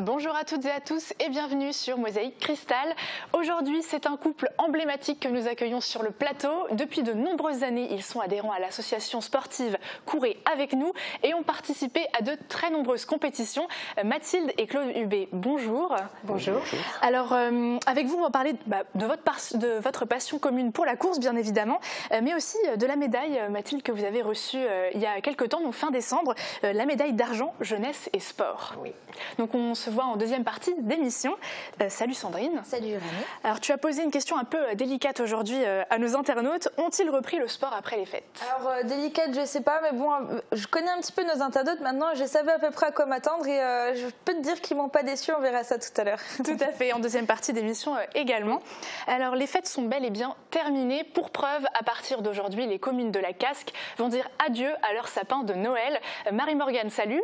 Bonjour à toutes et à tous et bienvenue sur Mosaïque Cristal. Aujourd'hui, c'est un couple emblématique que nous accueillons sur le plateau. Depuis de nombreuses années, ils sont adhérents à l'association sportive Courez avec nous et ont participé à de très nombreuses compétitions. Mathilde et Claude Hubé, bonjour. Bonjour. Alors, avec vous, on va parler de votre passion commune pour la course, bien évidemment, mais aussi de la médaille, Mathilde, que vous avez reçue il y a quelques temps, donc fin décembre, la médaille d'argent jeunesse et sport. Oui. Donc on se voit en deuxième partie d'émission. Salut Sandrine. Salut Rani. Alors tu as posé une question un peu délicate aujourd'hui à nos internautes. Ont-ils repris le sport après les fêtes? Alors délicate, je sais pas, mais bon, je connais un petit peu nos internautes maintenant. Je savais à peu près à quoi m'attendre et je peux te dire qu'ils m'ont pas déçu. On verra ça tout à l'heure. Tout à fait, en deuxième partie d'émission également. Alors les fêtes sont bel et bien terminées. Pour preuve, à partir d'aujourd'hui, les communes de la Casque vont dire adieu à leur sapin de Noël. Marie-Morgane, salut.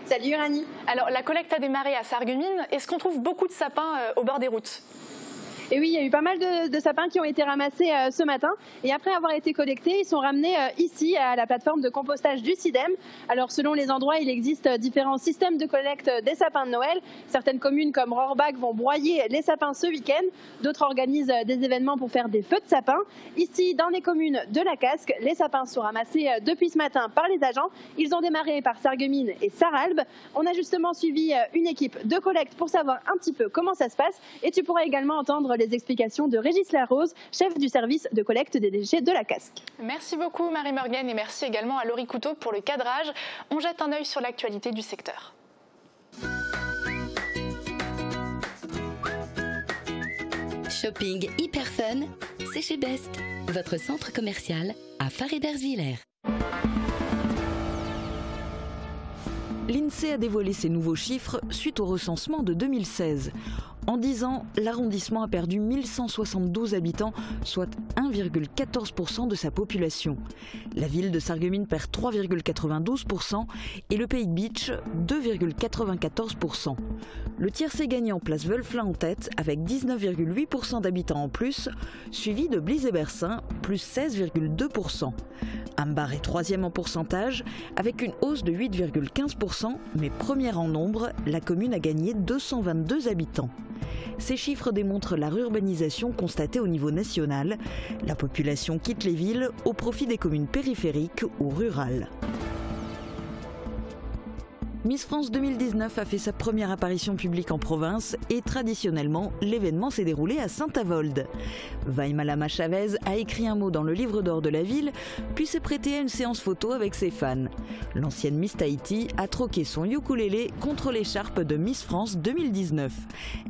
Salut Rani. Alors la collecte a démarré à Sarreguemines. Est-ce qu'on trouve beaucoup de sapins au bord des routes? Et oui, il y a eu pas mal de sapins qui ont été ramassés ce matin. Et après avoir été collectés, ils sont ramenés ici à la plateforme de compostage du CIDEM. Alors selon les endroits, il existe différents systèmes de collecte des sapins de Noël. Certaines communes comme Rohrbach vont broyer les sapins ce week-end. D'autres organisent des événements pour faire des feux de sapins. Ici, dans les communes de la Casque, les sapins sont ramassés depuis ce matin par les agents. Ils ont démarré par Sarreguemines et Sarralbe. On a justement suivi une équipe de collecte pour savoir un petit peu comment ça se passe. Et tu pourras également entendre les explications de Régis Larose, chef du service de collecte des déchets de la Casque. Merci beaucoup Marie-Morgane et merci également à Laurie Couteau pour le cadrage. On jette un œil sur l'actualité du secteur. Shopping hyper fun, c'est chez Best, votre centre commercial à Faré-d'Ersviller. L'INSEE a dévoilé ses nouveaux chiffres suite au recensement de 2016. En 10 ans, l'arrondissement a perdu 1172 habitants, soit 1,14% de sa population. La ville de Sarreguemines perd 3,92% et le Pays de Bitche 2,94%. Le tiercé gagnant place Wölflin en tête avec 19,8% d'habitants en plus, suivi de Blize-et-Bersin, plus 16,2%. Ambar est troisième en pourcentage avec une hausse de 8,15%, mais première en nombre, la commune a gagné 222 habitants. Ces chiffres démontrent la rurbanisation constatée au niveau national. La population quitte les villes au profit des communes périphériques ou rurales. Miss France 2019 a fait sa première apparition publique en province et traditionnellement, l'événement s'est déroulé à Saint-Avold. Vaïmalama Chavez a écrit un mot dans le livre d'or de la ville, puis s'est prêtée à une séance photo avec ses fans. L'ancienne Miss Tahiti a troqué son ukulélé contre l'écharpe de Miss France 2019.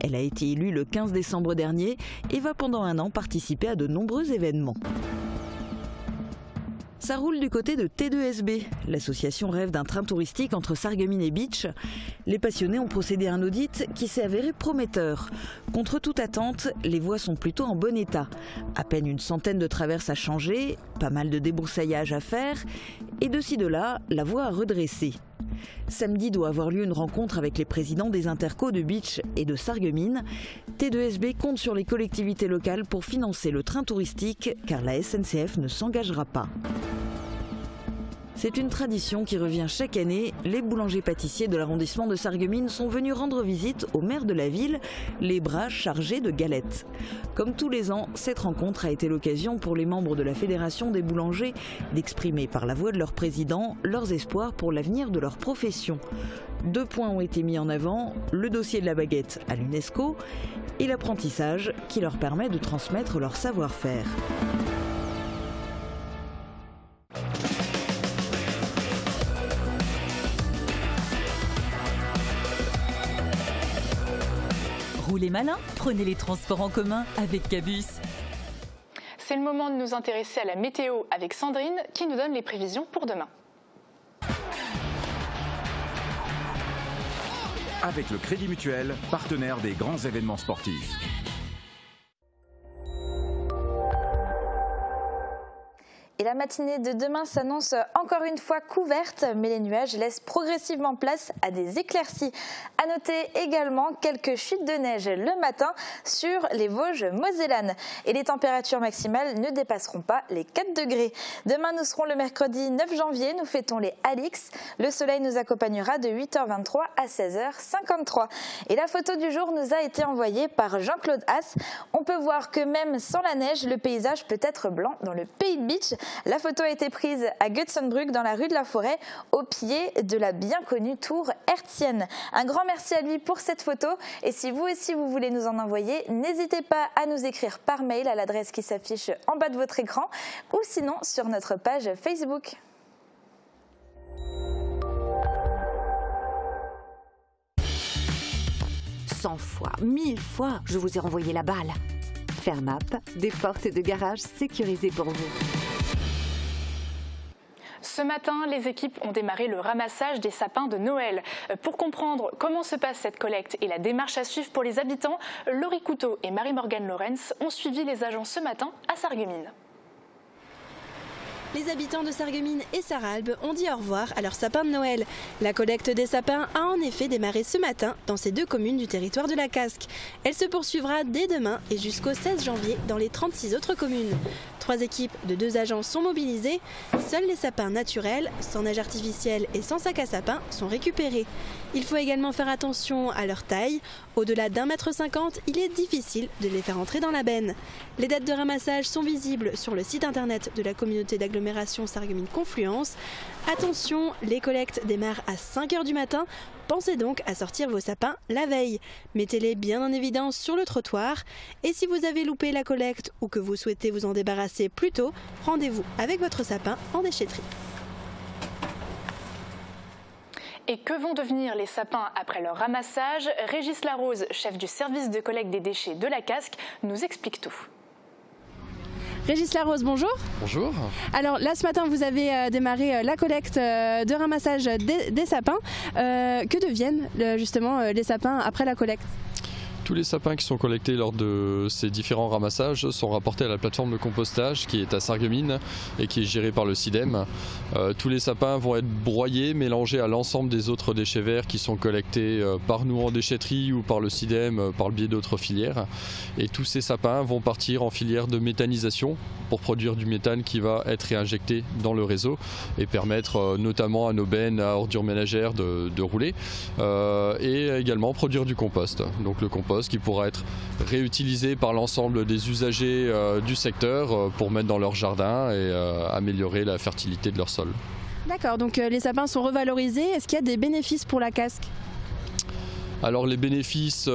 Elle a été élue le 15 décembre dernier et va pendant un an participer à de nombreux événements. Ça roule du côté de T2SB. L'association rêve d'un train touristique entre Sarreguemines et Bitche. Les passionnés ont procédé à un audit qui s'est avéré prometteur. Contre toute attente, les voies sont plutôt en bon état. À peine une centaine de traverses à changer, pas mal de débroussaillage à faire, et de ci de là, la voie a redressé. Samedi doit avoir lieu une rencontre avec les présidents des intercos de Bitche et de Sarreguemines. T2SB compte sur les collectivités locales pour financer le train touristique car la SNCF ne s'engagera pas. C'est une tradition qui revient chaque année. Les boulangers-pâtissiers de l'arrondissement de Sarreguemines sont venus rendre visite au maire de la ville, les bras chargés de galettes. Comme tous les ans, cette rencontre a été l'occasion pour les membres de la Fédération des boulangers d'exprimer par la voix de leur président leurs espoirs pour l'avenir de leur profession. 2 points ont été mis en avant, le dossier de la baguette à l'UNESCO et l'apprentissage qui leur permet de transmettre leur savoir-faire. Roulez malin, prenez les transports en commun avec Cabus. C'est le moment de nous intéresser à la météo avec Sandrine qui nous donne les prévisions pour demain. Avec le Crédit Mutuel, partenaire des grands événements sportifs. Et la matinée de demain s'annonce encore une fois couverte, mais les nuages laissent progressivement place à des éclaircies. À noter également quelques chutes de neige le matin sur les Vosges mosellanes. Et les températures maximales ne dépasseront pas les 4 degrés. Demain, nous serons le mercredi 9 janvier, nous fêtons les Alix. Le soleil nous accompagnera de 8h23 à 16h53. Et la photo du jour nous a été envoyée par Jean-Claude Haas. On peut voir que même sans la neige, le paysage peut être blanc dans le Pays de Bitche. La photo a été prise à Götzenbrück dans la rue de la Forêt, au pied de la bien connue tour hertzienne. Un grand merci à lui pour cette photo et si vous aussi vous voulez nous en envoyer, n'hésitez pas à nous écrire par mail à l'adresse qui s'affiche en bas de votre écran ou sinon sur notre page Facebook. « 100 fois, 1000 fois, je vous ai renvoyé la balle. Fermap, des portes de garage sécurisées pour vous. Ce matin, les équipes ont démarré le ramassage des sapins de Noël. Pour comprendre comment se passe cette collecte et la démarche à suivre pour les habitants, Laurie Couteau et Marie-Morgane Lorenz ont suivi les agents ce matin à Sarreguemines. Les habitants de Sarreguemines et Sarralbe ont dit au revoir à leurs sapins de Noël. La collecte des sapins a en effet démarré ce matin dans ces 2 communes du territoire de la Casque. Elle se poursuivra dès demain et jusqu'au 16 janvier dans les 36 autres communes. 3 équipes de 2 agents sont mobilisées. Seuls les sapins naturels, sans neige artificielle et sans sac à sapin, sont récupérés. Il faut également faire attention à leur taille. Au-delà d'1,50 m, il est difficile de les faire entrer dans la benne. Les dates de ramassage sont visibles sur le site internet de la communauté d'agglomération Sarreguemines Confluence. Attention, les collectes démarrent à 5 h du matin. Pensez donc à sortir vos sapins la veille. Mettez-les bien en évidence sur le trottoir. Et si vous avez loupé la collecte ou que vous souhaitez vous en débarrasser plus tôt, rendez-vous avec votre sapin en déchetterie. Et que vont devenir les sapins après leur ramassage? Régis Larose, chef du service de collecte des déchets de la Casque, nous explique tout. Régis Larose, bonjour. Bonjour. Alors là, ce matin, vous avez démarré la collecte de ramassage des sapins. Que deviennent justement les sapins après la collecte? Tous les sapins qui sont collectés lors de ces différents ramassages sont rapportés à la plateforme de compostage qui est à Sarreguemines et qui est gérée par le SIDEM. Tous les sapins vont être broyés, mélangés à l'ensemble des autres déchets verts qui sont collectés par nous en déchetterie ou par le SIDEM par le biais d'autres filières. Et tous ces sapins vont partir en filière de méthanisation pour produire du méthane qui va être réinjecté dans le réseau et permettre notamment à nos bennes à ordures ménagères de rouler et également produire du compost. Donc le compost qui pourra être réutilisé par l'ensemble des usagers du secteur pour mettre dans leur jardin et améliorer la fertilité de leur sol. D'accord, donc les sapins sont revalorisés. Est-ce qu'il y a des bénéfices pour la Casque? Alors les bénéfices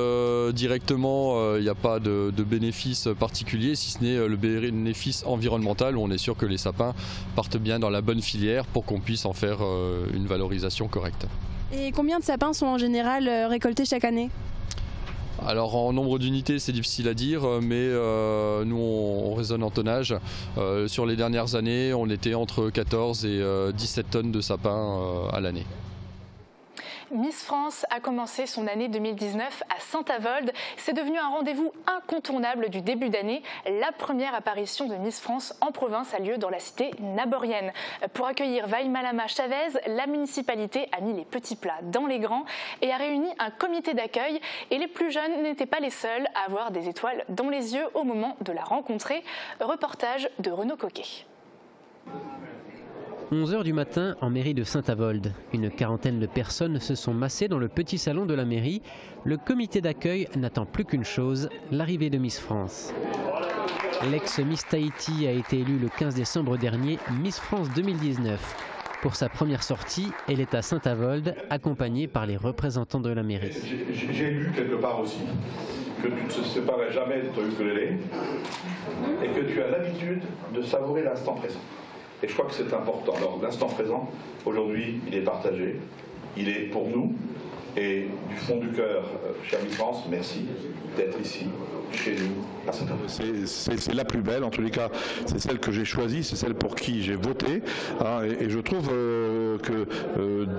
directement, il n'y a pas de bénéfice particulier, si ce n'est le bénéfice environnemental où on est sûr que les sapins partent bien dans la bonne filière pour qu'on puisse en faire une valorisation correcte. Et combien de sapins sont en général récoltés chaque année? Alors en nombre d'unités c'est difficile à dire, mais nous on raisonne en tonnage. Sur les dernières années on était entre 14 et 17 tonnes de sapins à l'année. Miss France a commencé son année 2019 à Saint-Avold. C'est devenu un rendez-vous incontournable du début d'année. La première apparition de Miss France en province a lieu dans la cité naborienne. Pour accueillir Vaïmalama Chavez, la municipalité a mis les petits plats dans les grands et a réuni un comité d'accueil. Et les plus jeunes n'étaient pas les seuls à avoir des étoiles dans les yeux au moment de la rencontrer. Reportage de Renaud Coquet. 11 h du matin en mairie de Saint-Avold. Une quarantaine de personnes se sont massées dans le petit salon de la mairie. Le comité d'accueil n'attend plus qu'une chose, l'arrivée de Miss France. L'ex-Miss Tahiti a été élue le 15 décembre dernier Miss France 2019. Pour sa première sortie, elle est à Saint-Avold, accompagnée par les représentants de la mairie. J'ai lu quelque part aussi que tu ne te séparais jamais de ton ukulélé et que tu as l'habitude de savourer l'instant présent. Et je crois que c'est important. Alors l'instant présent, aujourd'hui, il est partagé, il est pour nous, Et du fond du cœur, chère Miss France, merci d'être ici, chez nous, à Saint-Avold. C'est la plus belle, en tous les cas, c'est celle que j'ai choisie, c'est celle pour qui j'ai voté. Hein, et je trouve que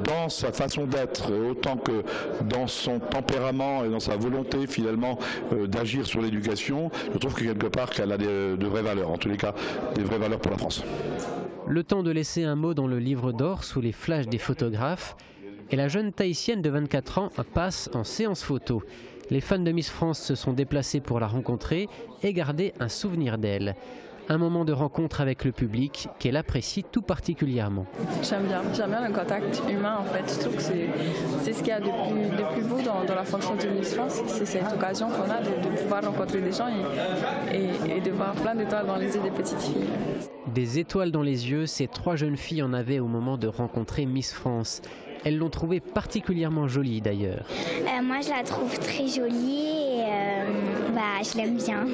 dans sa façon d'être, autant que dans son tempérament et dans sa volonté finalement d'agir sur l'éducation, je trouve que quelque part qu'elle a de vraies valeurs, en tous les cas des vraies valeurs pour la France. Le temps de laisser un mot dans le livre d'or sous les flashs des photographes. Et la jeune Tahitienne de 24 ans passe en séance photo. Les fans de Miss France se sont déplacés pour la rencontrer et garder un souvenir d'elle. Un moment de rencontre avec le public qu'elle apprécie tout particulièrement. J'aime bien le contact humain en fait. Je trouve que c'est ce qu'il y a de plus beau dans la fonction de Miss France. C'est cette occasion qu'on a de pouvoir rencontrer des gens et de voir plein d'étoiles dans les yeux des petites filles. Des étoiles dans les yeux, ces 3 jeunes filles en avaient au moment de rencontrer Miss France. Elles l'ont trouvée particulièrement jolie d'ailleurs. Moi je la trouve très jolie et je l'aime bien.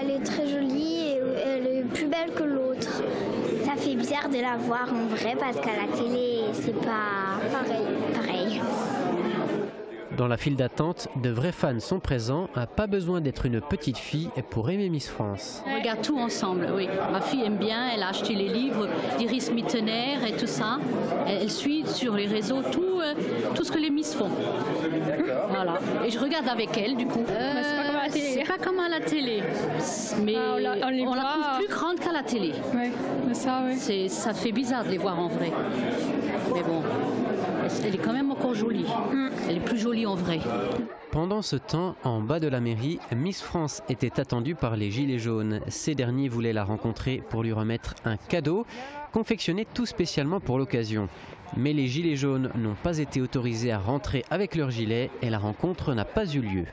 Elle est très jolie et elle est plus belle que l'autre. Ça fait bizarre de la voir en vrai parce qu'à la télé c'est pas pareil. Dans la file d'attente, de vrais fans sont présents. Pas besoin d'être une petite fille pour aimer Miss France. On regarde tout ensemble, oui. Ma fille aime bien, elle a acheté les livres d'Iris Mittener et tout ça. Elle suit sur les réseaux tout ce que les Miss font. Voilà. Et je regarde avec elle, du coup. C'est pas comme à la télé. Mais on la trouve plus grande qu'à la télé. Oui, ça, oui. Ça fait bizarre de les voir en vrai. Mais bon. Elle est quand même encore jolie. Elle est plus jolie en vrai. Pendant ce temps, en bas de la mairie, Miss France était attendue par les Gilets jaunes. Ces derniers voulaient la rencontrer pour lui remettre un cadeau, confectionné tout spécialement pour l'occasion. Mais les Gilets jaunes n'ont pas été autorisés à rentrer avec leurs gilets et la rencontre n'a pas eu lieu.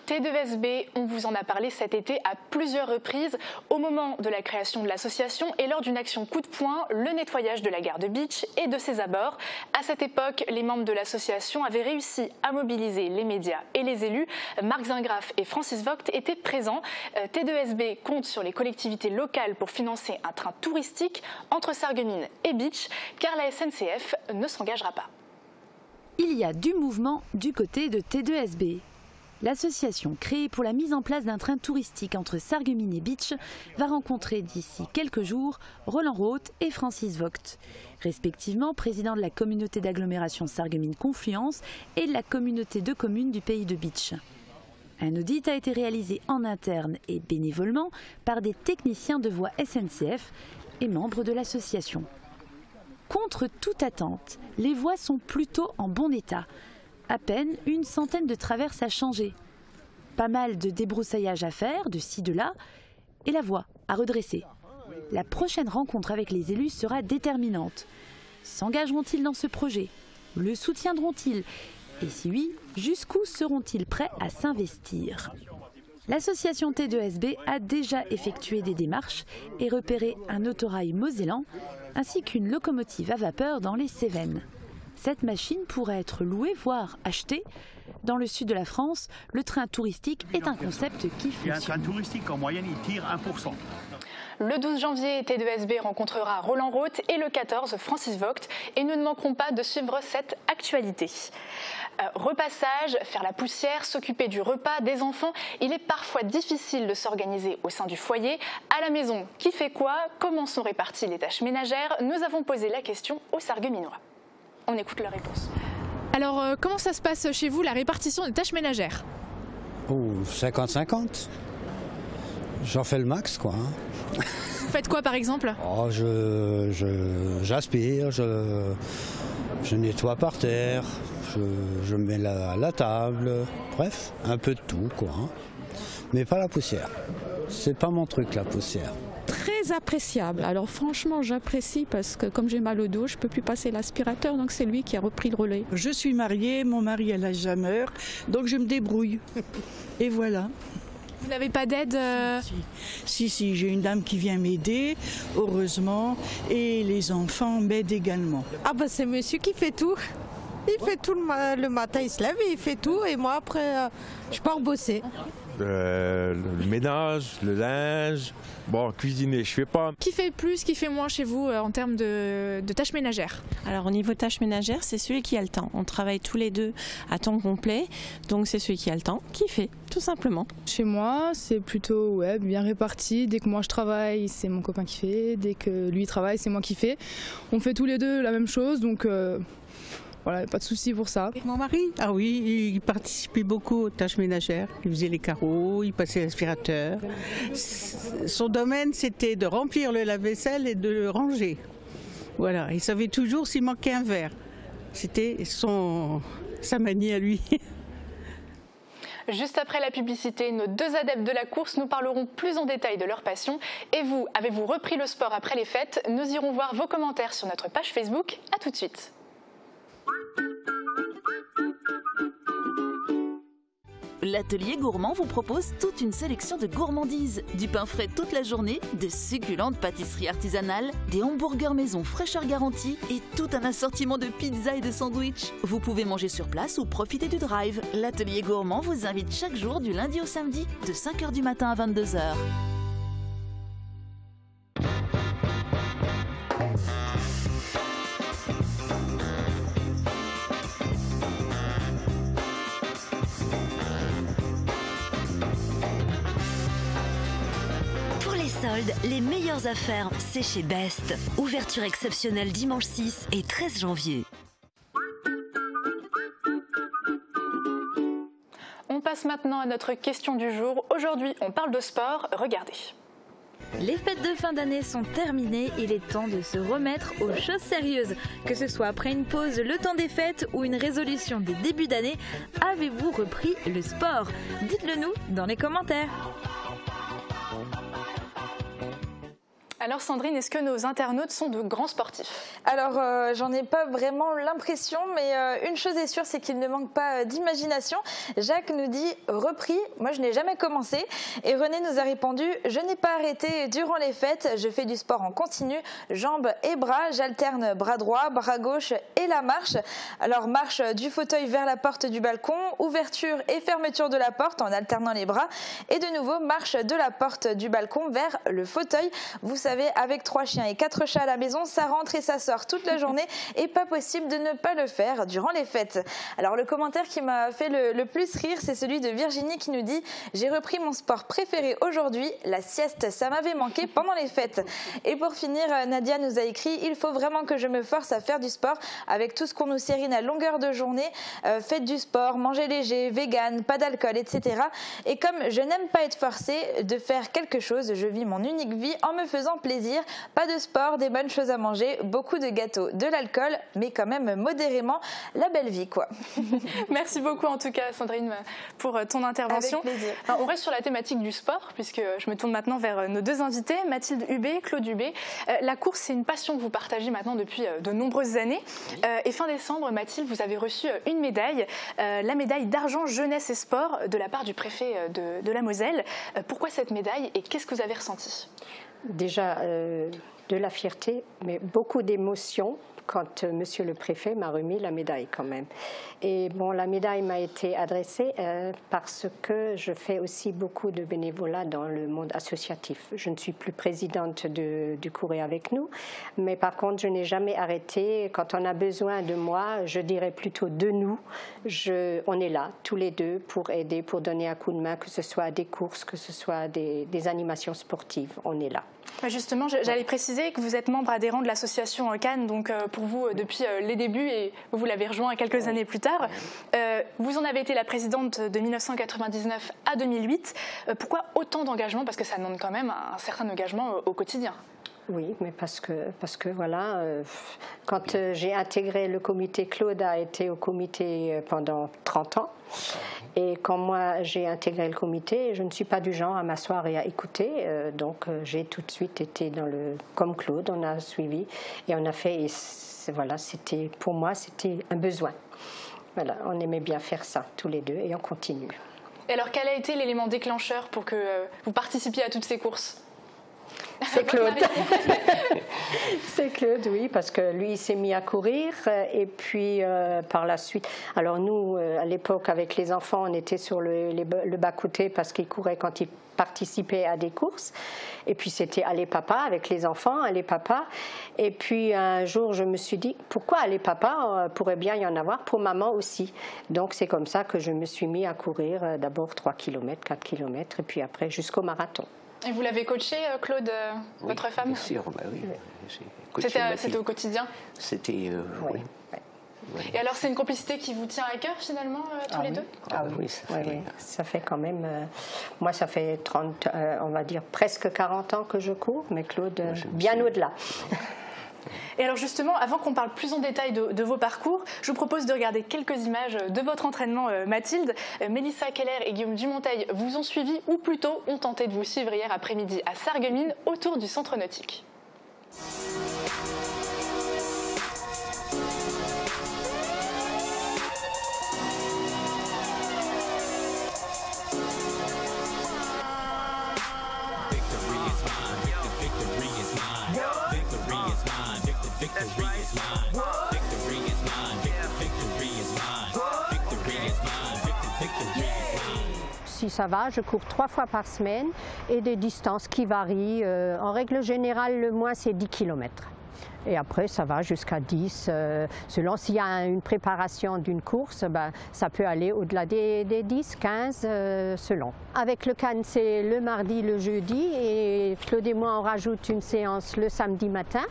T2SB, on vous en a parlé cet été à plusieurs reprises au moment de la création de l'association et lors d'une action coup de poing, le nettoyage de la gare de Beach et de ses abords. À cette époque, les membres de l'association avaient réussi à mobiliser les médias et les élus. Marc Zingraf et Francis Vogt étaient présents. T2SB compte sur les collectivités locales pour financer un train touristique entre Sarreguemines et Beach, car la SNCF ne s'engagera pas. Il y a du mouvement du côté de T2SB. L'association créée pour la mise en place d'un train touristique entre Sarreguemines et Beach va rencontrer d'ici quelques jours Roland Roth et Francis Vogt, respectivement président de la communauté d'agglomération Sarreguemines-Confluence et de la communauté de communes du pays de Beach. Un audit a été réalisé en interne et bénévolement par des techniciens de voies SNCF et membres de l'association. Contre toute attente, les voies sont plutôt en bon état. À peine une centaine de traverses à changer. Pas mal de débroussaillage à faire, de ci, de là, et la voie à redresser. La prochaine rencontre avec les élus sera déterminante. S'engageront-ils dans ce projet? Le soutiendront-ils? Et si oui, jusqu'où seront-ils prêts à s'investir? L'association T2SB a déjà effectué des démarches et repéré un autorail mosellan ainsi qu'une locomotive à vapeur dans les Cévennes. Cette machine pourrait être louée, voire achetée. Dans le sud de la France, le train touristique est un concept qui fonctionne. Un train touristique, en moyenne, il tire 1%. Le 12 janvier, T2SB rencontrera Roland Roth et le 14, Francis Vogt. Et nous ne manquerons pas de suivre cette actualité. Repassage, faire la poussière, s'occuper du repas des enfants. Il est parfois difficile de s'organiser au sein du foyer. À la maison, qui fait quoi? Comment sont réparties les tâches ménagères? Nous avons posé la question aux Sarregueminois. On écoute leur réponse. Alors, comment ça se passe chez vous, la répartition des tâches ménagères? Oh, 50-50. J'en fais le max, quoi. Vous faites quoi, par exemple? Oh, j'aspire, je nettoie par terre, je mets la table, bref, un peu de tout, quoi. Mais pas la poussière. C'est pas mon truc, la poussière. Très appréciable. Alors franchement, j'apprécie parce que comme j'ai mal au dos, je ne peux plus passer l'aspirateur, donc c'est lui qui a repris le relais. Je suis mariée, mon mari a l'Alzheimer, donc je me débrouille. Et voilà. Vous n'avez pas d'aide Si, j'ai une dame qui vient m'aider, heureusement, et les enfants m'aident également. Ah bah c'est monsieur qui fait tout. Il fait tout le matin, il se lève et il fait tout, et moi après, je pars bosser. le ménage, le linge. Bon, cuisiner, je fais pas. Qui fait plus, qui fait moins chez vous en termes de tâches ménagères? Alors au niveau tâches ménagères, c'est celui qui a le temps. On travaille tous les deux à temps complet, donc c'est celui qui a le temps qui fait, tout simplement. Chez moi, c'est plutôt bien réparti. Dès que moi je travaille, c'est mon copain qui fait. Dès que lui travaille, c'est moi qui fais. On fait tous les deux la même chose, donc voilà, pas de souci pour ça. Mon mari, ah oui, il participait beaucoup aux tâches ménagères. Il faisait les carreaux, il passait l'aspirateur. Son domaine, c'était de remplir le lave-vaisselle et de le ranger. Voilà, il savait toujours s'il manquait un verre. C'était sa manie à lui. Juste après la publicité, nos deux adeptes de la course nous parleront plus en détail de leur passion. Et vous, avez-vous repris le sport après les fêtes? Nous irons voir vos commentaires sur notre page Facebook. À tout de suite. L'atelier gourmand vous propose toute une sélection de gourmandises, du pain frais toute la journée, de succulentes pâtisseries artisanales, des hamburgers maison fraîcheur garantie et tout un assortiment de pizzas et de sandwichs. Vous pouvez manger sur place ou profiter du drive. L'atelier gourmand vous invite chaque jour du lundi au samedi de 5h du matin à 22h. Les meilleures affaires, c'est chez Best. Ouverture exceptionnelle dimanche 6 et 13 janvier. On passe maintenant à notre question du jour. Aujourd'hui, on parle de sport. Regardez. Les fêtes de fin d'année sont terminées, il est temps de se remettre aux choses sérieuses. Que ce soit après une pause, le temps des fêtes ou une résolution des débuts d'année, avez-vous repris le sport? Dites-le nous dans les commentaires. Alors Sandrine, est-ce que nos internautes sont de grands sportifs? Alors j'en ai pas vraiment l'impression, mais une chose est sûre, c'est qu'il ne manque pas d'imagination. Jacques nous dit repris, moi je n'ai jamais commencé. Et René nous a répondu, je n'ai pas arrêté durant les fêtes, je fais du sport en continu, jambes et bras, j'alterne bras droit, bras gauche et la marche. Alors marche du fauteuil vers la porte du balcon, ouverture et fermeture de la porte en alternant les bras. Et de nouveau marche de la porte du balcon vers le fauteuil. Vous savez, avec 3 chiens et 4 chats à la maison, ça rentre et ça sort toute la journée et pas possible de ne pas le faire durant les fêtes. Alors le commentaire qui m'a fait le plus rire, c'est celui de Virginie qui nous dit « J'ai repris mon sport préféré aujourd'hui, la sieste, ça m'avait manqué pendant les fêtes ». Et pour finir, Nadia nous a écrit « Il faut vraiment que je me force à faire du sport avec tout ce qu'on nous sérine à longueur de journée. Faites du sport, mangez léger, vegan, pas d'alcool, etc. Et comme je n'aime pas être forcée de faire quelque chose, je vis mon unique vie en me faisant plaisir, pas de sport, des bonnes choses à manger, beaucoup de gâteaux, de l'alcool, mais quand même modérément la belle vie quoi. » Merci beaucoup en tout cas Sandrine pour ton intervention. Avec plaisir. Alors, on reste sur la thématique du sport puisque je me tourne maintenant vers nos deux invités, Mathilde Hubé, Claude Hubé. La course, c'est une passion que vous partagez maintenant depuis de nombreuses années. Et fin décembre, Mathilde, vous avez reçu une médaille, la médaille d'argent jeunesse et sport de la part du préfet de la Moselle. Pourquoi cette médaille et qu'est-ce que vous avez ressenti? Déjà de la fierté, mais beaucoup d'émotions quand monsieur le préfet m'a remis la médaille quand même. Et bon, la médaille m'a été adressée parce que je fais aussi beaucoup de bénévolat dans le monde associatif. Je ne suis plus présidente du Courez avec nous, mais par contre, je n'ai jamais arrêté. Quand on a besoin de moi, je dirais plutôt de nous. On est là, tous les deux, pour aider, pour donner un coup de main, que ce soit des courses, que ce soit des animations sportives. On est là. Justement, j'allais préciser que vous êtes membre adhérent de l'association Cannes, donc pour vous depuis les débuts et vous l'avez rejoint quelques années plus tard. Vous en avez été la présidente de 1999 à 2008. Pourquoi autant d'engagement? Parce que ça demande quand même un certain engagement au quotidien. Oui, mais parce que voilà, quand j'ai intégré le comité, Claude a été au comité pendant 30 ans. Et quand moi j'ai intégré le comité, je ne suis pas du genre à m'asseoir et à écouter. Donc j'ai tout de suite été comme Claude, on a suivi et on a fait. Et voilà, pour moi, c'était un besoin. Voilà, on aimait bien faire ça tous les deux et on continue. Et alors, quel a été l'élément déclencheur pour que vous participiez à toutes ces courses? C'est Claude. C'est Claude, oui, parce que lui, il s'est mis à courir et puis par la suite. Alors nous, à l'époque, avec les enfants, on était sur le bas-côté parce qu'il courait quand il participait à des courses. Et puis c'était Allez Papa avec les enfants, Allez Papa. Et puis un jour, je me suis dit, pourquoi Allez Papa pourrait bien y en avoir pour maman aussi. Donc c'est comme ça que je me suis mis à courir d'abord 3 km, 4 km et puis après jusqu'au marathon. Et vous l'avez coaché, Claude, votre femme? Bien sûr, bah oui. C'était au quotidien? C'était, oui. Et alors, c'est une complicité qui vous tient à cœur, finalement, tous les deux? Ah oui, ça fait quand même... moi, ça fait 30, on va dire presque 40 ans que je cours, mais Claude, bien au-delà. Et alors justement, avant qu'on parle plus en détail de vos parcours, je vous propose de regarder quelques images de votre entraînement, Mathilde. Mélissa Keller et Guillaume Dumonteil vous ont suivi, ou plutôt ont tenté de vous suivre hier après-midi à Sarreguemines, autour du centre nautique. Si ça va, je cours 3 fois par semaine et des distances qui varient. En règle générale, le moins c'est 10 km. Et après, ça va jusqu'à 10. Selon s'il y a une préparation d'une course, ça peut aller au-delà des 10, 15, selon. Avec le CAN, c'est le mardi, le jeudi. Et Claude et moi, on rajoute une séance le samedi matin.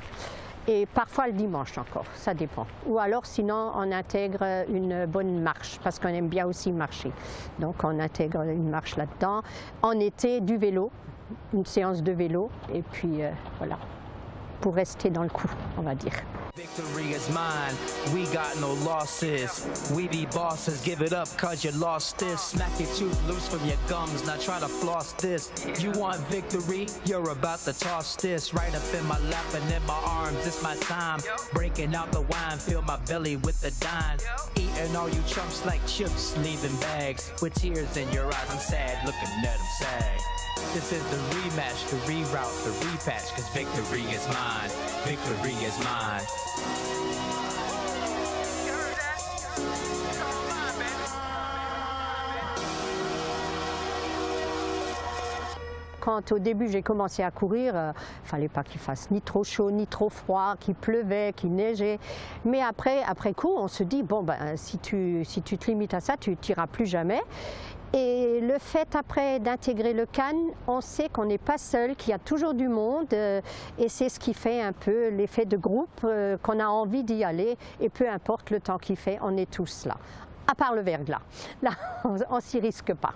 Et parfois le dimanche encore, ça dépend. Ou alors sinon on intègre une bonne marche, parce qu'on aime bien aussi marcher. Donc on intègre une marche là-dedans. En été, du vélo, une séance de vélo, et puis voilà, pour rester dans le coup, on va dire. Victory is mine, we got no losses. We be bosses, give it up cause you lost this. Smack your tooth loose from your gums, now try to floss this. You want victory, you're about to toss this. Right up in my lap and in my arms, it's my time. Breaking out the wine, fill my belly with the dimes. Eating all you chumps like chips, leaving bags. With tears in your eyes, I'm sad, looking at them sad. This is the rematch, the reroute, the repatch, cause victory is mine, victory is mine. Quand au début j'ai commencé à courir, fallait pas qu'il fasse ni trop chaud ni trop froid, qu'il pleuvait, qu'il neigeait. Mais après coup, on se dit bon si tu te limites à ça, tu t'iras plus jamais. Et le fait après d'intégrer le CAN, on sait qu'on n'est pas seul, qu'il y a toujours du monde et c'est ce qui fait un peu l'effet de groupe, qu'on a envie d'y aller et peu importe le temps qu'il fait, on est tous là. À part le verglas, là on s'y risque pas.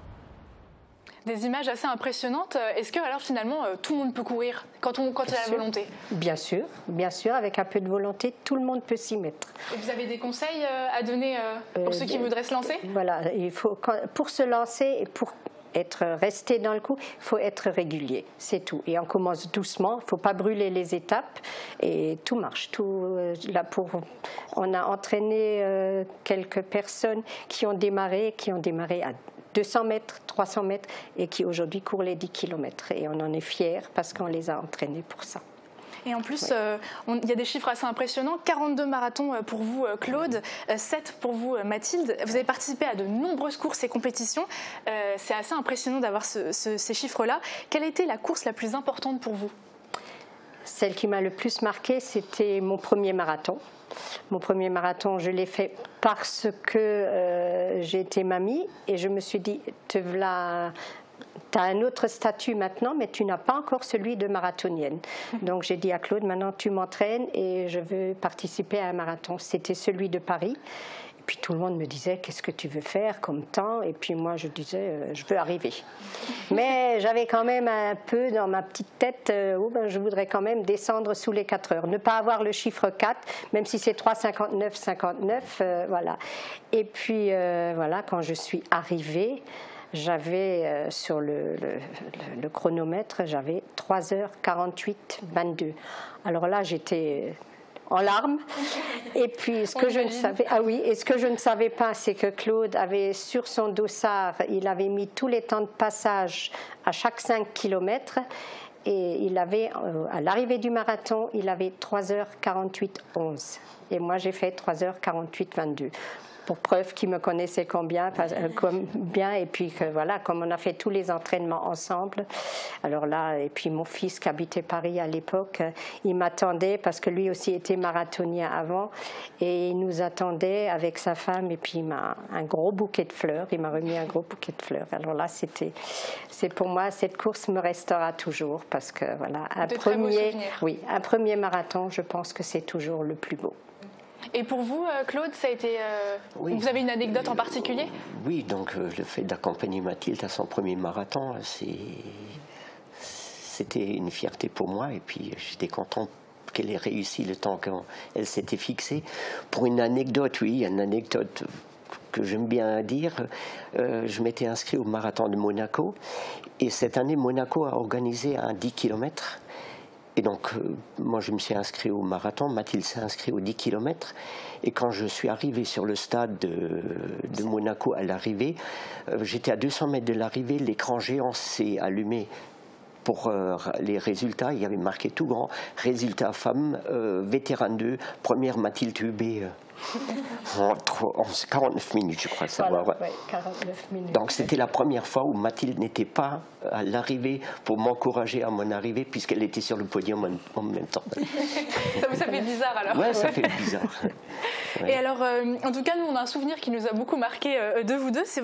Des images assez impressionnantes. Est-ce que alors finalement tout le monde peut courir quand il y a la volonté? Bien sûr, avec un peu de volonté, tout le monde peut s'y mettre. Et vous avez des conseils à donner pour ceux qui voudraient se lancer? Voilà, il faut, pour se lancer et pour rester dans le coup, il faut être régulier, c'est tout. Et on commence doucement, il ne faut pas brûler les étapes et tout marche. On a entraîné quelques personnes qui ont démarré à 200 mètres, 300 mètres et qui aujourd'hui courent les 10 km. Et on en est fiers parce qu'on les a entraînés pour ça. Et en plus, il y a des chiffres assez impressionnants. 42 marathons pour vous, Claude, 7 pour vous, Mathilde. Vous avez participé à de nombreuses courses et compétitions. C'est assez impressionnant d'avoir ces chiffres-là. Quelle a été la course la plus importante pour vous? Celle qui m'a le plus marquée, c'était mon premier marathon. Mon premier marathon, je l'ai fait parce que j'ai été mamie et je me suis dit, tu as un autre statut maintenant, mais tu n'as pas encore celui de marathonienne. Donc j'ai dit à Claude, maintenant tu m'entraînes et je veux participer à un marathon. C'était celui de Paris. Et puis tout le monde me disait, qu'est-ce que tu veux faire comme temps? Et puis moi je disais, je veux arriver. Mais j'avais quand même un peu dans ma petite tête, je voudrais quand même descendre sous les 4 heures. Ne pas avoir le chiffre 4, même si c'est 3,59, voilà. Et puis voilà, quand je suis arrivée, j'avais sur le chronomètre, j'avais 3h48, 22. Alors là, j'étais en larmes. Et puis ce que je ne savais, ce que je ne savais pas, c'est que Claude avait sur son dossard, il avait mis tous les temps de passage à chaque 5 km. Et il avait, à l'arrivée du marathon, il avait 3h48,11. Et moi, j'ai fait 3h48,22. Pour preuve qu'il me connaissait bien, et puis que voilà, comme on a fait tous les entraînements ensemble, alors là, et puis mon fils qui habitait Paris à l'époque, il m'attendait parce que lui aussi était marathonien avant, et il nous attendait avec sa femme, et puis il m'a un gros bouquet de fleurs, il m'a remis un gros bouquet de fleurs. Alors là, c'est pour moi, cette course me restera toujours, parce que voilà, un premier marathon, je pense que c'est toujours le plus beau. Et pour vous, Claude, ça a été, vous avez une anecdote en particulier? Oui, donc le fait d'accompagner Mathilde à son premier marathon, c'était une fierté pour moi. Et puis j'étais content qu'elle ait réussi le temps qu'elle s'était fixée. Pour une anecdote, oui, une anecdote que j'aime bien dire, je m'étais inscrit au marathon de Monaco. Et cette année, Monaco a organisé un 10 km. Et donc, moi, je me suis inscrit au marathon, Mathilde s'est inscrite au 10 km. Et quand je suis arrivé sur le stade de Monaco à l'arrivée, j'étais à 200 mètres de l'arrivée, l'écran géant s'est allumé pour les résultats. Il y avait marqué tout grand, résultat femme, vétéran 2, première Mathilde Hubé. En 49 minutes, je crois. Voilà, ouais, 49 minutes. Donc c'était la première fois où Mathilde n'était pas à l'arrivée pour m'encourager à mon arrivée, puisqu'elle était sur le podium en même temps. Ça vous fait bizarre alors? Ouais, ça fait bizarre. Ouais. Et alors, en tout cas, nous, on a un souvenir qui nous a beaucoup marqué de vous deux. C'est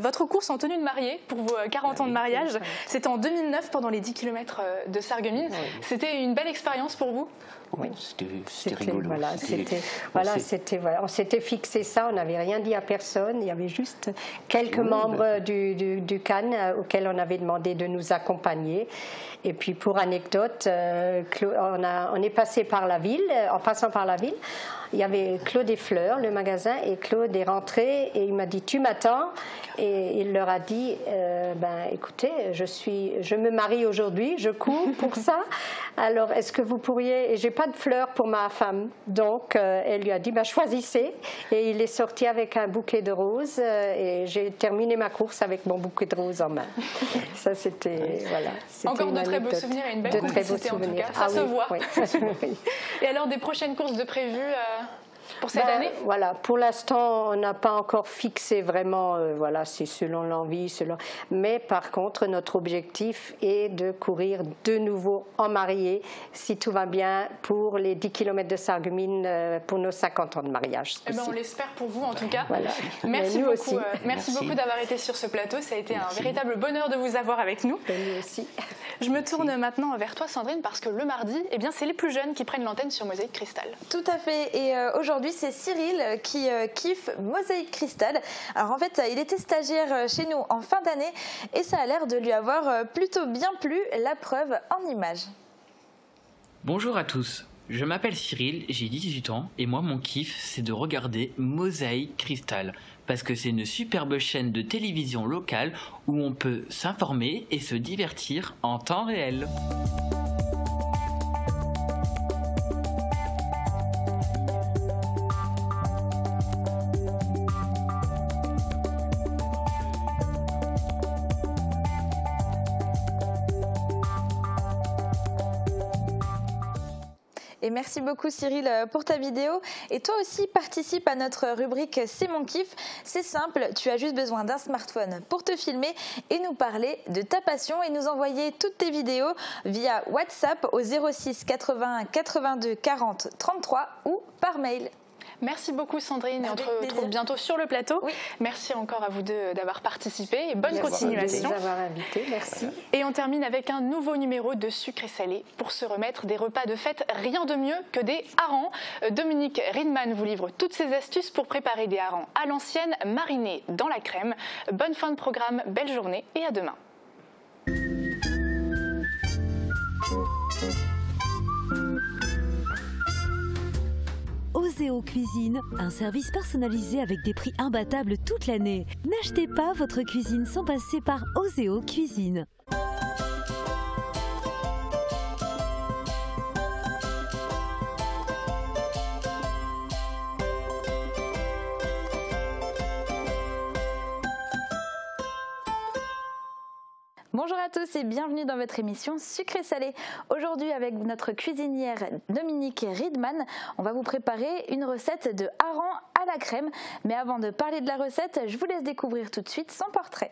votre course en tenue de mariée pour vos 40 ans de mariage. C'était en 2009 pendant les 10 km de Sarreguemines. Oui. C'était une belle expérience pour vous? Oui, c'était rigolo. On s'était fixé ça, on n'avait rien dit à personne. Il y avait juste quelques membres du CAN auxquels on avait demandé de nous accompagner. Et puis pour anecdote, on est passé par la ville, en passant par la ville, il y avait Claude et Fleurs, le magasin, et Claude est rentré et il m'a dit « tu m'attends ?» Et il leur a dit écoutez, je me marie aujourd'hui, je cours pour ça, alors est-ce que vous pourriez… Et j'ai pas de fleurs pour ma femme, donc elle lui a dit choisissez, et il est sorti avec un bouquet de roses et j'ai terminé ma course avec mon bouquet de roses en main. Ça c'était, voilà. Encore de très beaux souvenirs et une belle complicité en tout cas, ça se voit. Oui. Et alors des prochaines courses de prévues pour cette année? Voilà, pour l'instant, on n'a pas encore fixé vraiment, c'est selon l'envie, mais par contre, notre objectif est de courir de nouveau en mariée, si tout va bien, pour les 10 km de Sarreguemines, pour nos 50 ans de mariage. On l'espère pour vous en tout cas. Voilà. Merci beaucoup, merci beaucoup d'avoir été sur ce plateau, ça a été un véritable bonheur de vous avoir avec nous. Nous aussi. Je me tourne maintenant vers toi Sandrine, parce que le mardi, c'est les plus jeunes qui prennent l'antenne sur Mosaïque Cristal. Tout à fait, et aujourd'hui c'est Cyril qui kiffe Mosaïque Cristal. Alors en fait, il était stagiaire chez nous en fin d'année et ça a l'air de lui avoir plutôt bien plu, la preuve en images. Bonjour à tous, je m'appelle Cyril, j'ai 18 ans et moi mon kiff c'est de regarder Mosaïque Cristal parce que c'est une superbe chaîne de télévision locale où on peut s'informer et se divertir en temps réel. Et merci beaucoup Cyril pour ta vidéo. Et toi aussi participe à notre rubrique C'est mon kiff. C'est simple, tu as juste besoin d'un smartphone pour te filmer et nous parler de ta passion et nous envoyer toutes tes vidéos via WhatsApp au 06 81 82 40 33 ou par mail. Merci beaucoup Sandrine, et on te retrouve bientôt sur le plateau. Oui. Merci encore à vous deux d'avoir participé et bonne continuation. Merci d'avoir invité, merci. Et on termine avec un nouveau numéro de Sucré Salé pour se remettre des repas de fête, rien de mieux que des harengs. Dominique Riedman vous livre toutes ses astuces pour préparer des harengs à l'ancienne, marinés dans la crème. Bonne fin de programme, belle journée et à demain. Oseo Cuisine, un service personnalisé avec des prix imbattables toute l'année. N'achetez pas votre cuisine sans passer par Oseo Cuisine. Bonjour à tous et bienvenue dans votre émission Sucré Salé. Aujourd'hui avec notre cuisinière Dominique Riedman, on va vous préparer une recette de hareng à la crème. Mais avant de parler de la recette, je vous laisse découvrir tout de suite son portrait.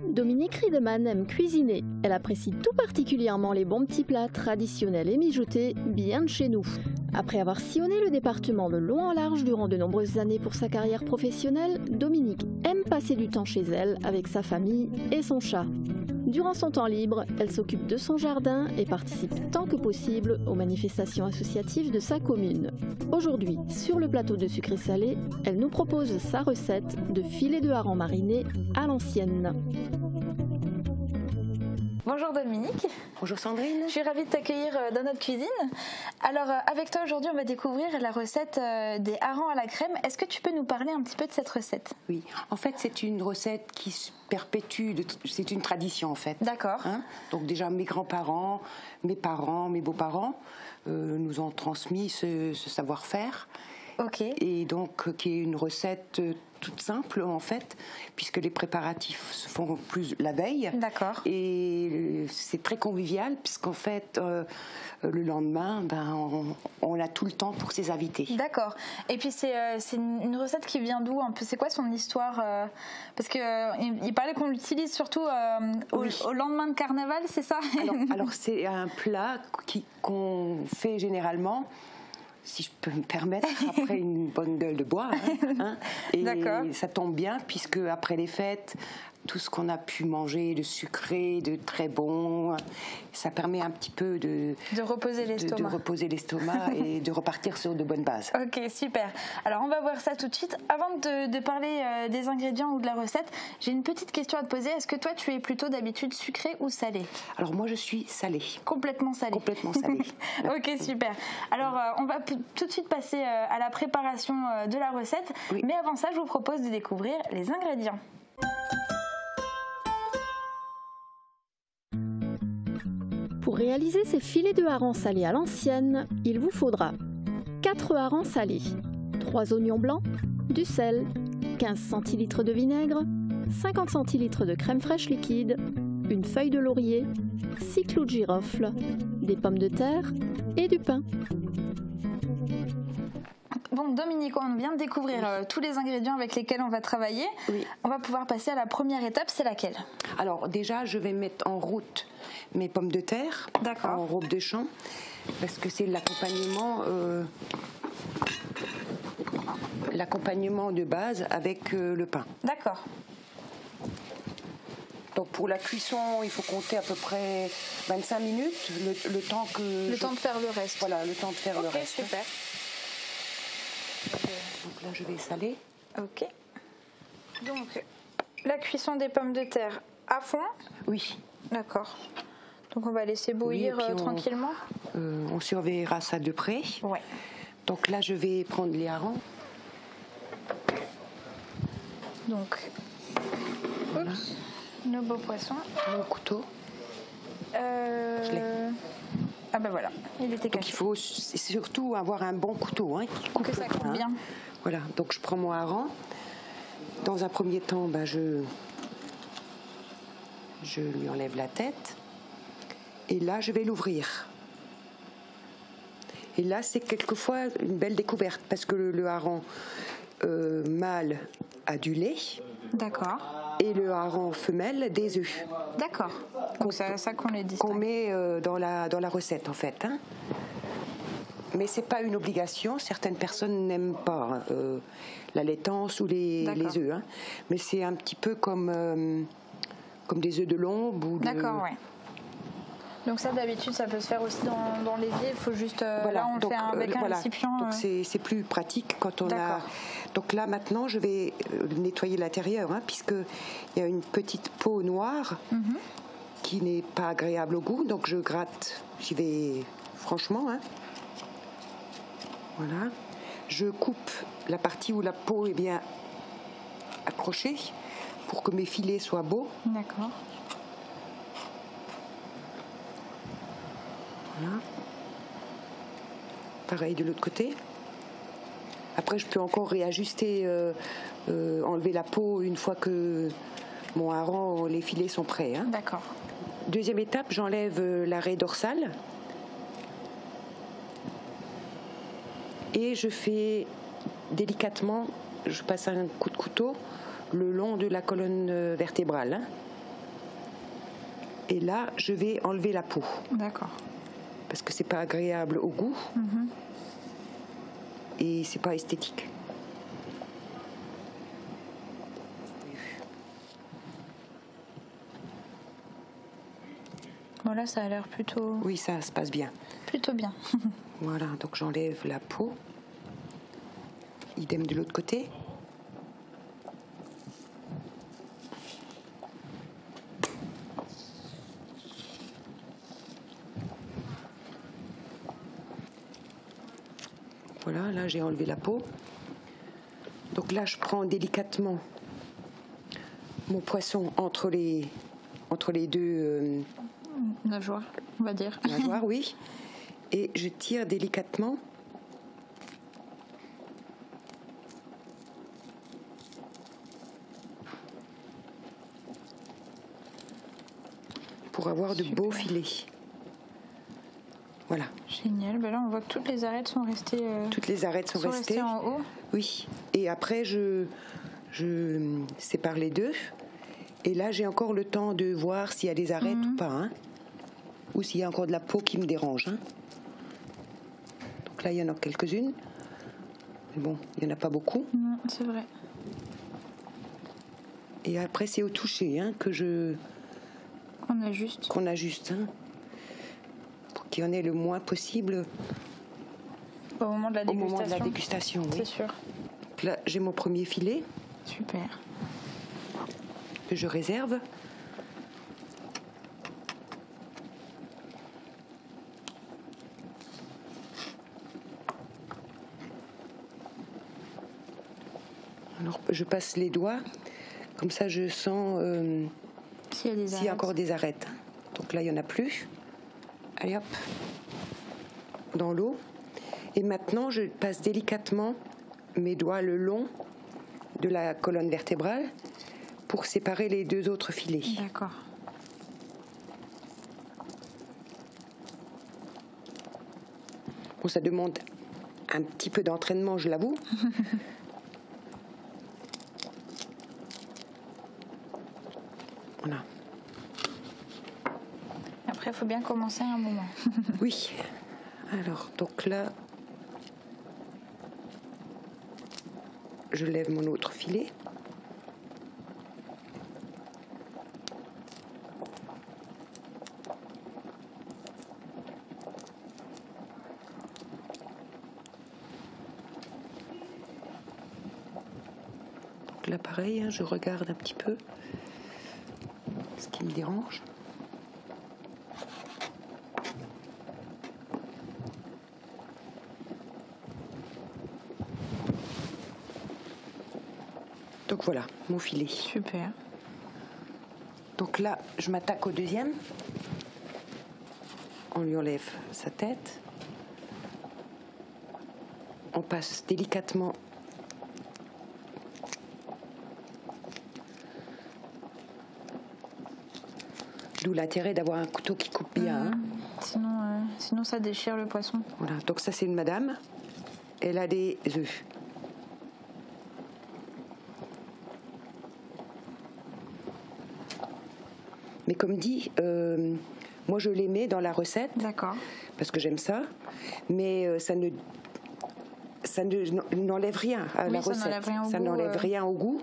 Dominique Riedman aime cuisiner. Elle apprécie tout particulièrement les bons petits plats traditionnels et mijotés, bien de chez nous. Après avoir sillonné le département de long en large durant de nombreuses années pour sa carrière professionnelle, Dominique aime passer du temps chez elle avec sa famille et son chat. Durant son temps libre, elle s'occupe de son jardin et participe tant que possible aux manifestations associatives de sa commune. Aujourd'hui, sur le plateau de Sucré Salé, elle nous propose sa recette de filet de hareng mariné à l'ancienne. Bonjour Dominique. Bonjour Sandrine. Je suis ravie de t'accueillir dans notre cuisine. Alors avec toi aujourd'hui on va découvrir la recette des harengs à la crème. Est-ce que tu peux nous parler un petit peu de cette recette? Oui, en fait c'est une recette qui se perpétue, c'est une tradition en fait. D'accord. Donc déjà mes grands-parents, mes parents, mes beaux-parents nous ont transmis ce savoir-faire. Ok. Et donc qui est une recette toute simple en fait, puisque les préparatifs se font plus la veille. D'accord. Et c'est très convivial, puisqu'en fait le lendemain, on a tout le temps pour ses invités. D'accord. Et puis c'est une recette qui vient d'où un peu? C'est quoi son histoire? Parce qu'il parlait qu'on l'utilise surtout au lendemain de carnaval, c'est ça? Alors c'est un plat qu'on fait généralement, si je peux me permettre, après une bonne gueule de bois. Et ça tombe bien, puisque après les fêtes, tout ce qu'on a pu manger de sucré, de très bon, ça permet un petit peu de reposer l'estomac. De reposer l'estomac et de repartir sur de bonnes bases. Ok, super. Alors on va voir ça tout de suite. Avant de parler des ingrédients ou de la recette, j'ai une petite question à te poser. Est-ce que toi tu es plutôt d'habitude sucré ou salé? Alors moi je suis salée. Complètement salée. Complètement salée. Ok, super. Alors on va tout de suite passer à la préparation de la recette. Oui. Mais avant ça, je vous propose de découvrir les ingrédients. Pour réaliser ces filets de hareng salés à l'ancienne, il vous faudra 4 harengs salés, 3 oignons blancs, du sel, 15 centilitres de vinaigre, 50 centilitres de crème fraîche liquide, une feuille de laurier, 6 clous de girofle, des pommes de terre et du pain. Bon, Dominique, on vient de découvrir tous les ingrédients avec lesquels on va travailler. Oui. On va pouvoir passer à la première étape, c'est laquelle? Alors déjà, je vais mettre en route mes pommes de terre en robe de champ, parce que c'est l'accompagnement de base avec le pain. D'accord. Donc pour la cuisson, il faut compter à peu près 25 minutes, le temps que... Le temps de faire le reste. Voilà, le temps de faire le reste. Ok, super. Donc là, je vais saler. Ok. Donc, la cuisson des pommes de terre à fond? Oui. D'accord. Donc, on va laisser bouillir tranquillement? On surveillera ça de près. Ouais. Donc là, je vais prendre les harengs. Donc, voilà. Nos beaux poissons. Mon couteau. Je l'ai. Ah ben voilà, il était caché. Donc il faut surtout avoir un bon couteau qui coupe que ça coupe bien. Voilà, donc je prends mon hareng. Dans un premier temps, je lui enlève la tête. Et là, je vais l'ouvrir. Et là, c'est quelquefois une belle découverte, parce que le hareng mâle a du lait. D'accord. Et le hareng femelle des œufs. D'accord. Donc c'est ça qu'on les distingue. Qu'on met dans la recette en fait. Mais c'est pas une obligation. Certaines personnes n'aiment pas la laitance ou les œufs. Mais c'est un petit peu comme des œufs de lombe ou. D'accord, ouais. Donc ça d'habitude ça peut se faire aussi dans l'évier. Il faut juste là on le fait avec un récipient. Donc c'est plus pratique quand on a. Donc là maintenant je vais nettoyer l'intérieur puisque il y a une petite peau noire qui n'est pas agréable au goût. Donc je gratte. J'y vais franchement. Voilà. Je coupe la partie où la peau est bien accrochée pour que mes filets soient beaux. D'accord. Voilà. Pareil de l'autre côté. Après, je peux encore réajuster, enlever la peau une fois que mon hareng, les filets sont prêts. Hein. D'accord. Deuxième étape, j'enlève l'arrêt dorsal. Et je fais délicatement, je passe un coup de couteau le long de la colonne vertébrale. Hein. Et là, je vais enlever la peau. D'accord. Parce que c'est pas agréable au goût. Et c'est pas esthétique. Bon là, ça a l'air plutôt... Oui, ça se passe bien. Plutôt bien. Voilà, donc j'enlève la peau. Idem de l'autre côté. Voilà, là j'ai enlevé la peau. Donc là, je prends délicatement mon poisson entre les deux nageoires, on va dire. Nageoires, oui. Et je tire délicatement. Pour avoir de beaux filets. Voilà. Génial. Ben là, on voit que toutes les arêtes sont restées. Toutes les arêtes sont restées en haut. Oui. Et après, je sépare les deux. Et là, j'ai encore le temps de voir s'il y a des arêtes ou pas. Hein. Ou s'il y a encore de la peau qui me dérange. Hein. Donc là, il y en a quelques-unes. Mais bon, il n'y en a pas beaucoup. Non, c'est vrai. Et après, c'est au toucher hein, qu'on ajuste. Qu'on ajuste. Hein. Pour qu'il y en ait le moins possible au moment de la dégustation. Au moment de la dégustation, oui. C'est sûr. Donc là, j'ai mon premier filet. Super. Que je réserve. Alors, je passe les doigts. Comme ça, je sens s'il y a encore des arêtes. Donc là, il n'y en a plus. Allez hop, dans l'eau. Et maintenant, je passe délicatement mes doigts le long de la colonne vertébrale pour séparer les deux autres filets. D'accord. Bon, ça demande un petit peu d'entraînement, je l'avoue. Voilà. Après, il faut bien commencer à un moment. Oui. Alors, donc là, je lève mon autre filet. Donc là, pareil, hein, je regarde un petit peu ce qui me dérange. Donc voilà, mon filet. Super. Donc là, je m'attaque au deuxième. On lui enlève sa tête. On passe délicatement d'où l'intérêt d'avoir un couteau qui coupe bien. Hein. Sinon, ça déchire le poisson. Voilà, donc ça c'est une madame. Elle a des œufs. Mais comme dit, moi je les mets dans la recette. D'accord. Parce que j'aime ça. Mais ça n'enlève rien à la recette. Ça n'enlève rien au goût.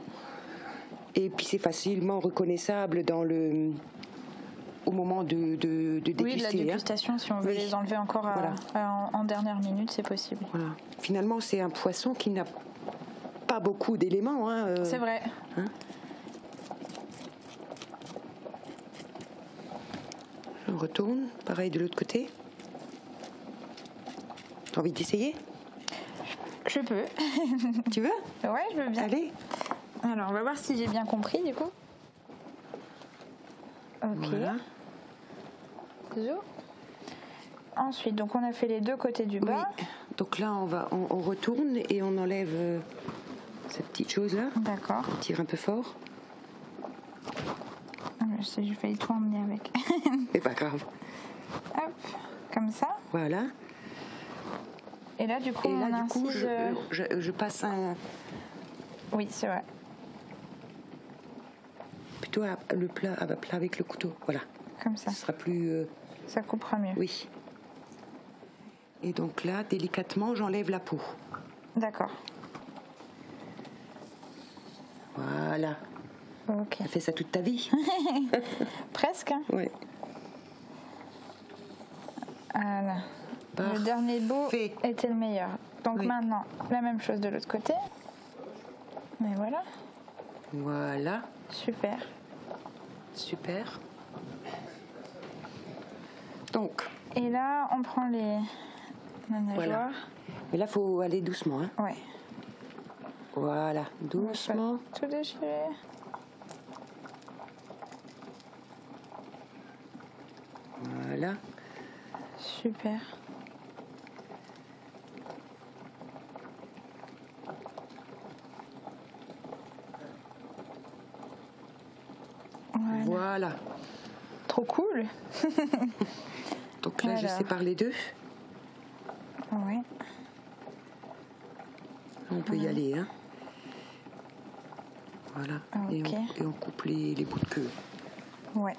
Et puis c'est facilement reconnaissable au moment de déguster. Oui, de la dégustation, si on veut les enlever encore en dernière minute, c'est possible. Voilà. Finalement, c'est un poisson qui n'a pas beaucoup d'éléments. Hein, c'est vrai. Hein. On retourne, pareil de l'autre côté. T'as envie d'essayer ? Je peux. Tu veux ? Ouais, je veux bien. Allez. Alors, on va voir si j'ai bien compris, du coup. Ok. Voilà. Ensuite, donc on a fait les deux côtés du bas. Oui. Donc là, on retourne et on enlève cette petite chose-là. D'accord. On tire un peu fort. Je sais, j'ai failli tout emmener avec. C'est pas grave. Hop, comme ça. Voilà. Et là, du coup, je passe un... Oui, c'est vrai. Plutôt le plat avec le couteau, voilà. Comme ça. Ce sera plus... Ça coupera mieux. Oui. Et donc là, délicatement, j'enlève la peau. D'accord. Voilà. Ok. Tu as fait ça toute ta vie? Presque. Oui. Voilà. Le dernier bout était le meilleur. Donc maintenant, la même chose de l'autre côté. Mais voilà. Voilà. Super. Super. Donc. Et là, on prend les nageoires. Voilà. Mais là, il faut aller doucement. Hein. Ouais. Voilà, doucement. Tout déchirer. Voilà. Super. Voilà. Trop cool. Donc là, je sépare les deux. Oui. On peut y aller, hein. Voilà. Okay. Et on coupe les bouts de queue. Ouais.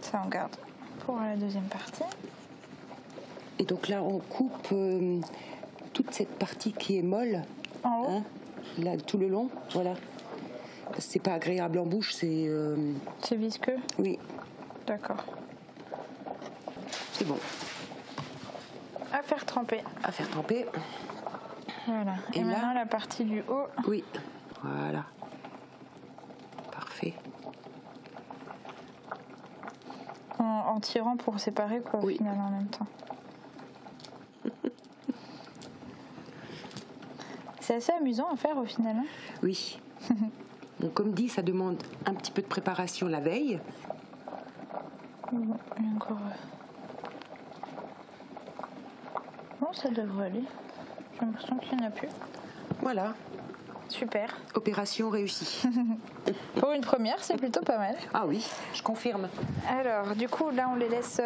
Ça, on garde pour la deuxième partie. Et donc là, on coupe toute cette partie qui est molle. En haut, hein, là, tout le long, voilà. C'est pas agréable en bouche, c'est... C'est visqueux? Oui. D'accord. C'est bon. À faire tremper. À faire tremper. Voilà. Et maintenant, la partie du haut. Oui. Voilà. Parfait. En tirant pour séparer, quoi, au final, en même temps. C'est assez amusant à faire, au final. Hein. Oui. Donc, comme dit, ça demande un petit peu de préparation la veille. Bon, encore... Bon, ça devrait aller. J'ai l'impression qu'il n'y en a plus. Voilà. Super. Opération réussie. Pour une première, c'est plutôt pas mal. Ah oui, je confirme. Alors, du coup, là, on les laisse,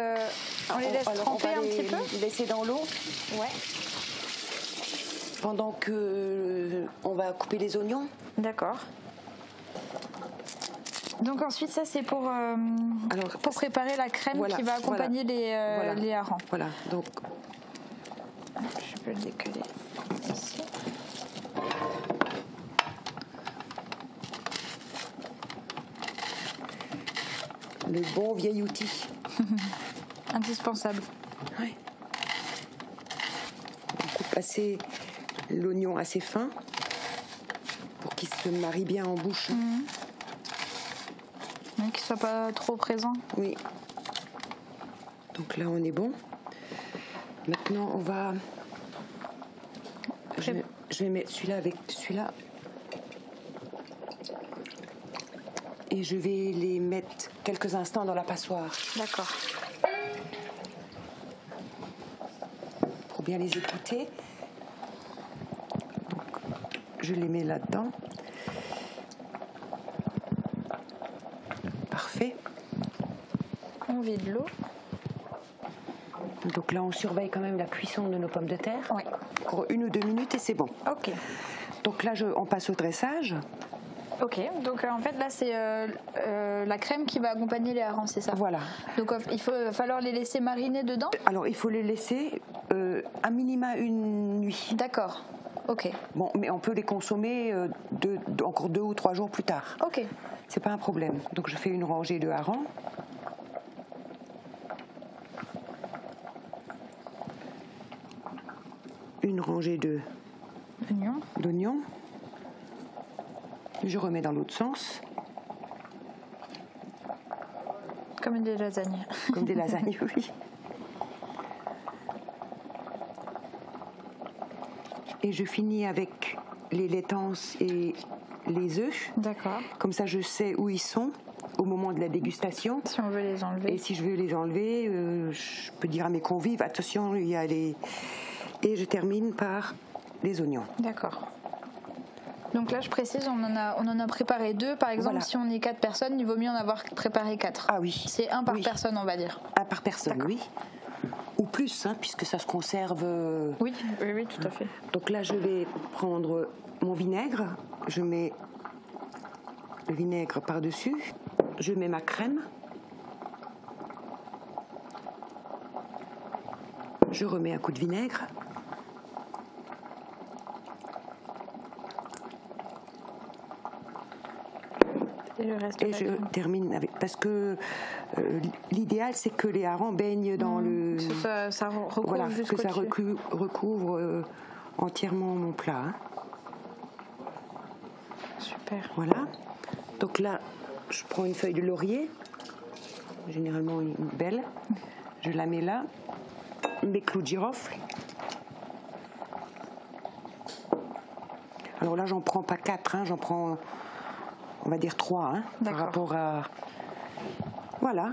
tremper un petit peu. Les laisser dans l'eau. Ouais. Pendant que on va couper les oignons. D'accord. Donc ensuite, ça, c'est pour préparer la crème qui va accompagner les harengs. Voilà, donc... Je peux le décoller ici. Le bon vieil outil. Indispensable. Oui. On coupe l'oignon assez fin pour qu'il se marie bien en bouche. Mais qu'il soit pas trop présent. Oui. Donc là, on est bon. Maintenant, on va... Je vais mettre celui-là avec celui-là. Et je vais les mettre quelques instants dans la passoire. D'accord. Pour bien les écouter. Donc, je les mets là-dedans. Parfait. On vide l'eau. Donc là, on surveille quand même la cuisson de nos pommes de terre. Oui. Encore 1 ou 2 minutes et c'est bon. Ok. Donc là, on passe au dressage. Ok, donc en fait là c'est la crème qui va accompagner les harengs, c'est ça? Voilà. Donc il va falloir les laisser mariner dedans? Alors il faut les laisser à minima une nuit. D'accord, ok. Bon, mais on peut les consommer encore 2 ou 3 jours plus tard. Ok. C'est pas un problème. Donc je fais une rangée de harengs. Une rangée d'oignons. Je remets dans l'autre sens. Comme des lasagnes. Comme des lasagnes, oui. Et je finis avec les laitances et les œufs. D'accord. Comme ça, je sais où ils sont au moment de la dégustation. Si on veut les enlever. Et si je veux les enlever, je peux dire à mes convives, attention, il y a Et je termine par les oignons. D'accord. Donc là, je précise, on en a préparé 2. Par exemple, voilà. Si on est 4 personnes, il vaut mieux en avoir préparé 4. Ah oui. C'est 1 par personne, on va dire. 1 par personne, oui. Ou plus, hein, puisque ça se conserve. Oui, tout à fait. Donc là, je vais prendre mon vinaigre. Je mets le vinaigre par-dessus. Je mets ma crème. Je remets un coup de vinaigre. Et je termine avec, parce que l'idéal c'est que les harengs baignent dans le. Ça recouvre, voilà, que ça recouvre entièrement mon plat. Hein. Super. Voilà. Donc là, je prends une feuille de laurier, généralement une belle. Je la mets là. Mes clous de girofle. Alors là, j'en prends pas 4, hein, j'en prends. On va dire 3, hein, par rapport à... Voilà.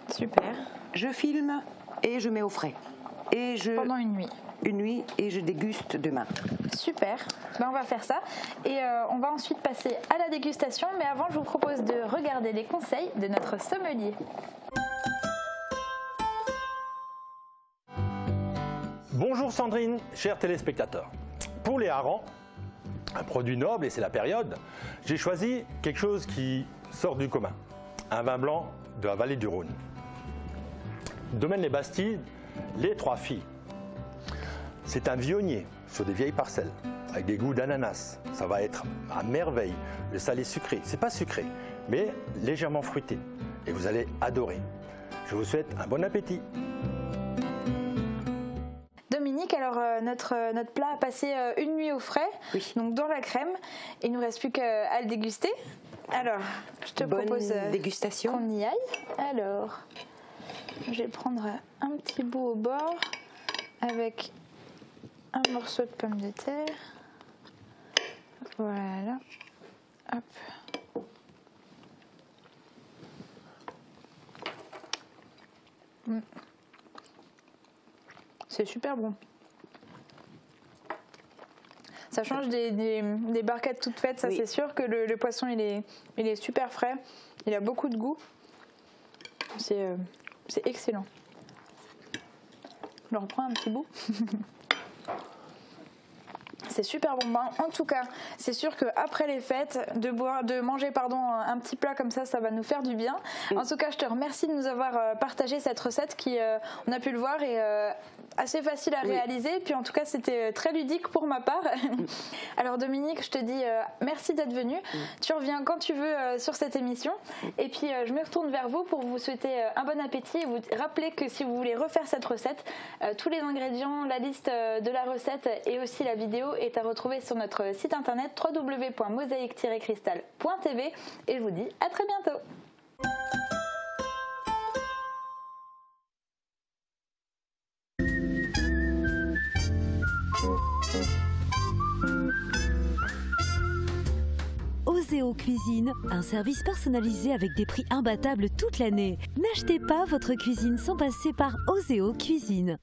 Super. Je filme et je mets au frais. Et pendant une nuit. Une nuit et je déguste demain. Super. Ben, on va faire ça. Et on va ensuite passer à la dégustation. Mais avant, je vous propose de regarder les conseils de notre sommelier. Bonjour Sandrine, chers téléspectateurs. Pour les harengs, un produit noble, et c'est la période, j'ai choisi quelque chose qui sort du commun. Un vin blanc de la vallée du Rhône. Domaine Les Bastilles, les 3 filles. C'est un vionnier sur des vieilles parcelles, avec des goûts d'ananas. Ça va être à merveille. Le salé sucré, c'est pas sucré, mais légèrement fruité. Et vous allez adorer. Je vous souhaite un bon appétit. Dominique, alors notre plat a passé une nuit au frais, donc dans la crème. Il ne nous reste plus qu'à le déguster. Alors, je te propose dégustation. Qu'on y aille. Alors, je vais prendre un petit bout au bord avec un morceau de pomme de terre. Voilà. Hop. C'est super bon. Ça change des barquettes toutes faites, ça c'est sûr que le poisson il est super frais, il a beaucoup de goût. C'est excellent. Je reprends un petit bout. C'est super bon. En tout cas, c'est sûr qu'après les fêtes, de manger un petit plat comme ça va nous faire du bien. En tout cas, je te remercie de nous avoir partagé cette recette qui, on a pu le voir, est assez facile à réaliser. Puis en tout cas, c'était très ludique pour ma part. Alors Dominique, je te dis merci d'être venu. Tu reviens quand tu veux sur cette émission. Et puis, je me retourne vers vous pour vous souhaiter un bon appétit et vous rappeler que si vous voulez refaire cette recette, tous les ingrédients, la liste de la recette et aussi la vidéo est à retrouver sur notre site internet www.mosaïque-cristal.tv et je vous dis à très bientôt. Oseo Cuisine, un service personnalisé avec des prix imbattables toute l'année. N'achetez pas votre cuisine sans passer par Oseo Cuisine.